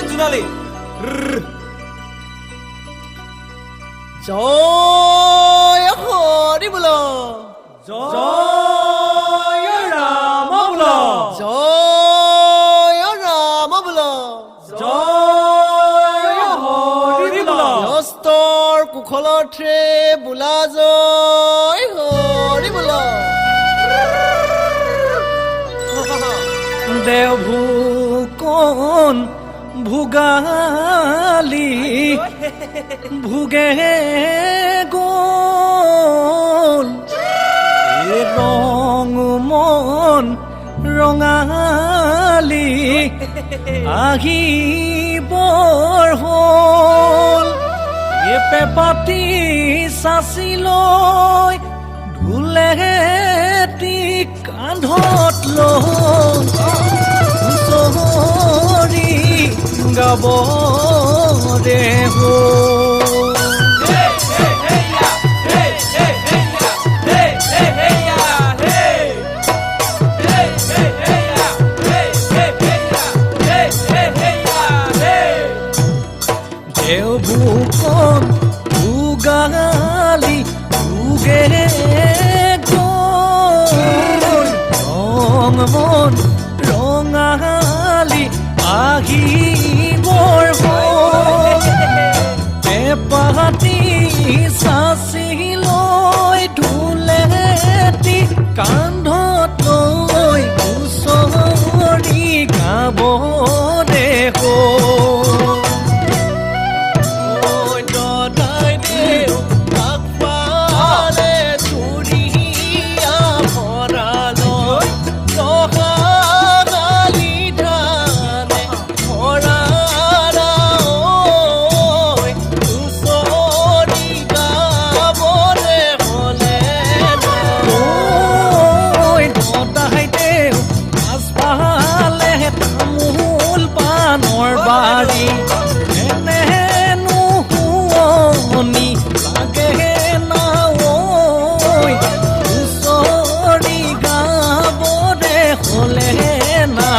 জোনালী জয় হৰি বল জয় ৰাম বল জয় ৰাম বল জয় হৰি বল হস্তৰ কুশলৰ্থে বোলা জয় হৰি বল দেওভূকন ভোগালী ভোগে গল ৰং মন ৰঙালী আহিবৰ হ'ল পেপাতি চাচি লৈ ঢোলেটি কান্ধত লৈ হুঁচৰি গাব ৰে দেওভূকন ভোগালী ভোগে গল ৰং মন ৰঙালী আহিবৰ হ'ল পেপাতি চাচি লৈ ঢোলেটি কান্ধত লৈ হুঁচৰি গাব দেখো বাড়ি এনেনো শুৱনি লাগে না হুঁচৰি গাবৰে হ'লে না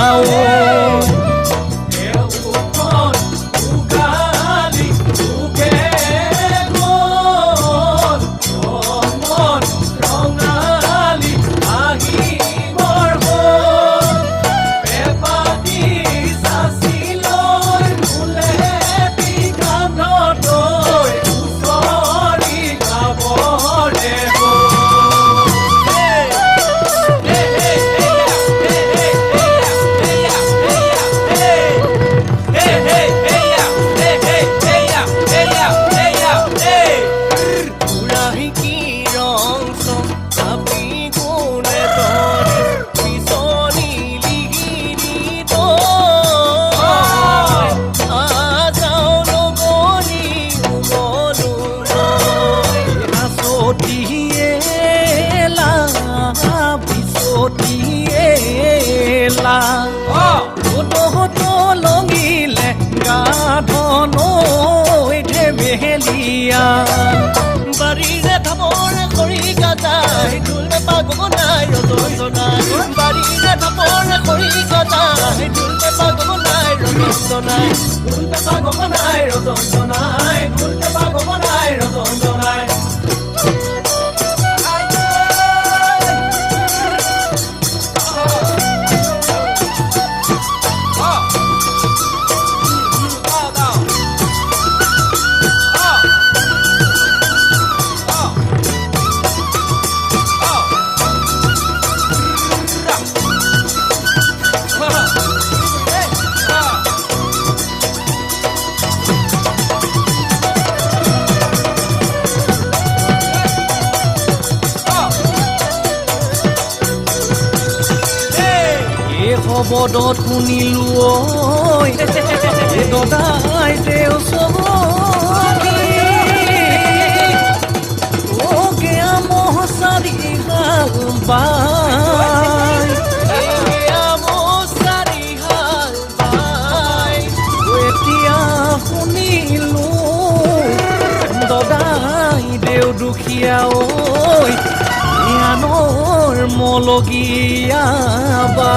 লঙিলে গাধনৈঠে মেহেলিয়া বাৰীৰে থাপৰে খৰি কাটাই ঢোল পেঁপা গগনাই ৰজৈ জনাই বাৰীৰে থাপৰে খৰি কাটাই ঢোল পেঁপা গগনাই ৰজৈ জনাই ঢোল পেঁপা গগনাই ৰজৈ জনাই ঢোল পেঁপা গগনাই ৰজৈ জনাই বদত শুনিলো ঐ দদাই দেও চবকি ওকে আমচাৰি হাল বাই আমচাৰি হাল বাই এতিয়া শুনিলো মলগীয়া ঐ আনৰ মলগীয়া বা